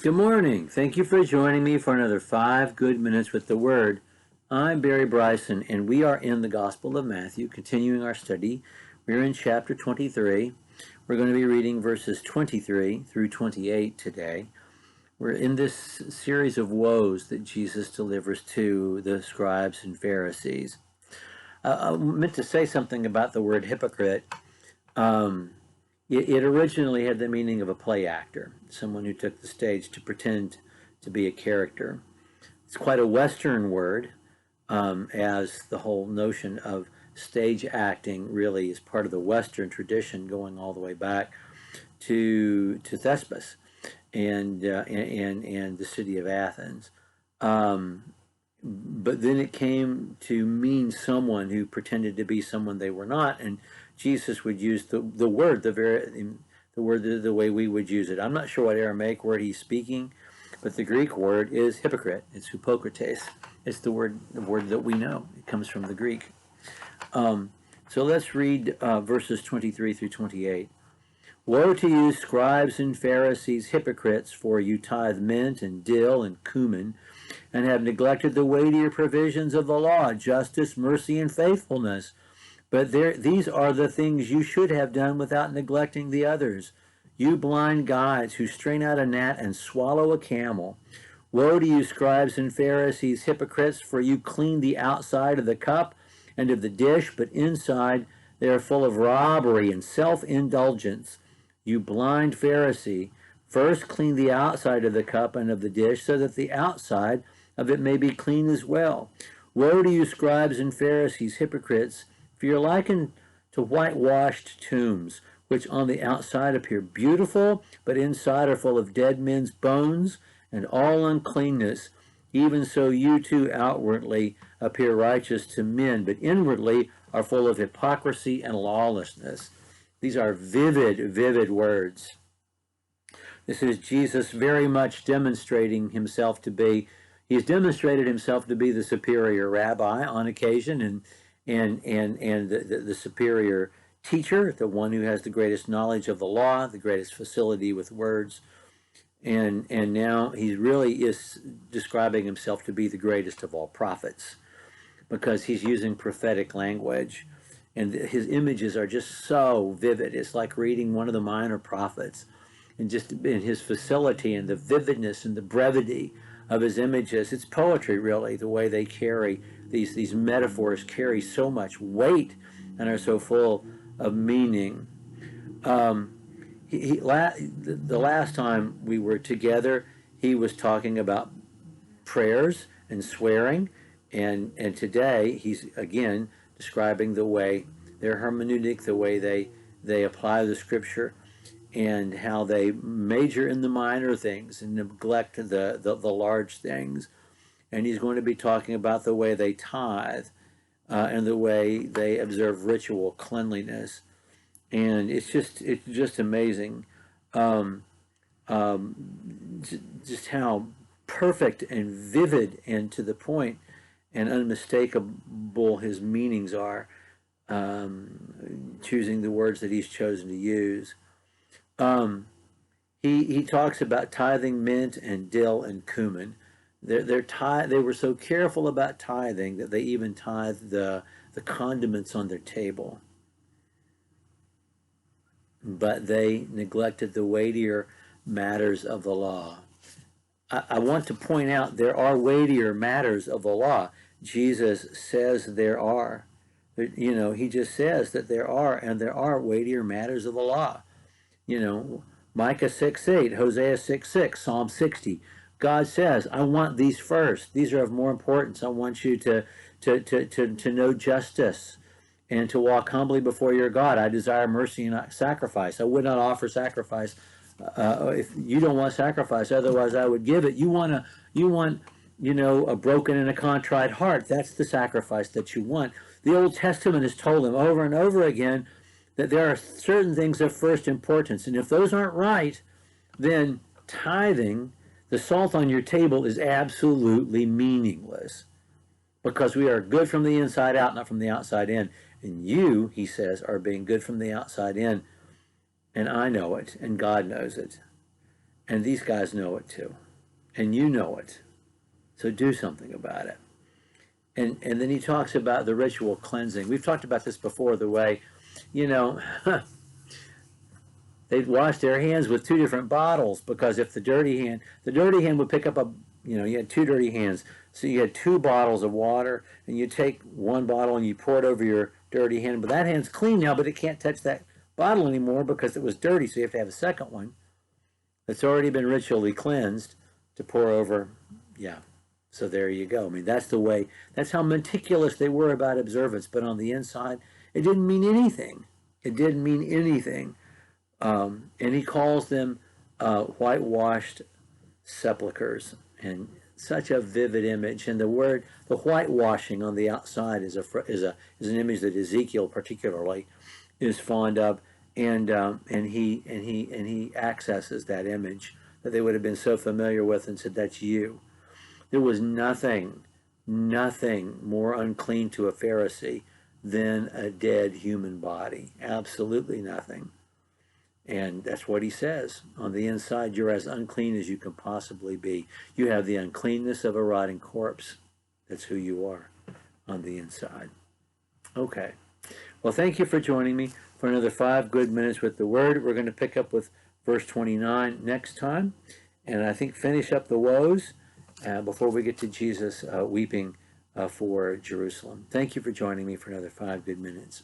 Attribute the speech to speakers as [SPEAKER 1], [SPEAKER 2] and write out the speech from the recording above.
[SPEAKER 1] Good morning. Thank you for joining me for another 5 good minutes with the Word. I'm Barry Bryson, and we are in the Gospel of Matthew, continuing our study. We're in chapter 23. We're going to be reading verses 23 through 28 today. We're in this series of woes that Jesus delivers to the scribes and Pharisees. I meant to say something about the word hypocrite. It originally had the meaning of a play actor, someone who took the stage to pretend to be a character. It's quite a Western word, as the whole notion of stage acting really is part of the Western tradition, going all the way back to Thespis and the city of Athens. But then it came to mean someone who pretended to be someone they were not, and Jesus would use the word the way we would use it. I'm not sure what Aramaic word he's speaking, but the Greek word is hypocrite. It's hypokrites. It's the word that we know. It comes from the Greek. So let's read verses 23 through 28. Woe to you, scribes and Pharisees, hypocrites, for you tithe mint and dill and cumin, and have neglected the weightier provisions of the law, justice, mercy, and faithfulness. But these are the things you should have done without neglecting the others. You blind guides who strain out a gnat and swallow a camel. Woe to you, scribes and Pharisees, hypocrites, for you clean the outside of the cup and of the dish, but inside they are full of robbery and self-indulgence. You blind Pharisee, first clean the outside of the cup and of the dish, so that the outside of it may be clean as well. Woe to you, scribes and Pharisees, hypocrites, for you are likened to whitewashed tombs, which on the outside appear beautiful, but inside are full of dead men's bones and all uncleanness. Even so you too outwardly appear righteous to men, but inwardly are full of hypocrisy and lawlessness. These are vivid words. This is Jesus very much demonstrating himself to be, he's demonstrated himself to be the superior rabbi on occasion, and the superior teacher, the one who has the greatest knowledge of the law, the greatest facility with words. And now he really is describing himself to be the greatest of all prophets, because he's using prophetic language. And his images are just so vivid. It's like reading one of the minor prophets. And just in his facility and the vividness and the brevity of his images. It's poetry, really, the way they carry. These metaphors carry so much weight and are so full of meaning. The last time we were together, he was talking about prayers and swearing. And today, he's again describing the way, their hermeneutic, the way they apply the scripture, and how they major in the minor things and neglect the large things. And he's going to be talking about the way they tithe and the way they observe ritual cleanliness. And it's just amazing just how perfect and vivid and to the point and unmistakable his meanings are, choosing the words that he's chosen to use. He talks about tithing mint and dill and cumin. They were so careful about tithing that they even tithed the condiments on their table. But they neglected the weightier matters of the law. I want to point out there are weightier matters of the law. Jesus says there are. You know, he just says that there are, and there are weightier matters of the law. You know, Micah 6:8, Hosea 6:6, Psalm 60. God says, I want these first. These are of more importance. I want you to know justice and to walk humbly before your God. I desire mercy and not sacrifice. I would not offer sacrifice if you don't want sacrifice. Otherwise, I would give it. You want, a broken and a contrite heart. That's the sacrifice that you want. The Old Testament has told them over and over again that there are certain things of first importance. And if those aren't right, then tithing, the salt on your table, is absolutely meaningless. Because we are good from the inside out, not from the outside in. And you, he says, are being good from the outside in. And I know it, and God knows it. And these guys know it too. And you know it. So do something about it. And then he talks about the ritual cleansing. We've talked about this before, the way, you know, they'd wash their hands with two different bottles, because if the dirty hand would pick up you had two dirty hands. So you had two bottles of water, and you take one bottle and you pour it over your dirty hand. But that hand's clean now, but it can't touch that bottle anymore because it was dirty. So you have to have a second one that's already been ritually cleansed to pour over. Yeah. So there you go. I mean, that's how meticulous they were about observance. But on the inside, it didn't mean anything. It didn't mean anything. And he calls them whitewashed sepulchres, and such a vivid image. And the whitewashing on the outside is an image that Ezekiel particularly is fond of, and he accesses that image that they would have been so familiar with and said, "That's you." There was nothing more unclean to a Pharisee than a dead human body. Absolutely nothing. And that's what he says. On the inside, you're as unclean as you can possibly be. You have the uncleanness of a rotting corpse. That's who you are on the inside. Okay. Well, thank you for joining me for another 5 good minutes with the Word. We're going to pick up with verse 29 next time, and I think finish up the woes before we get to Jesus weeping for Jerusalem. Thank you for joining me for another 5 good minutes.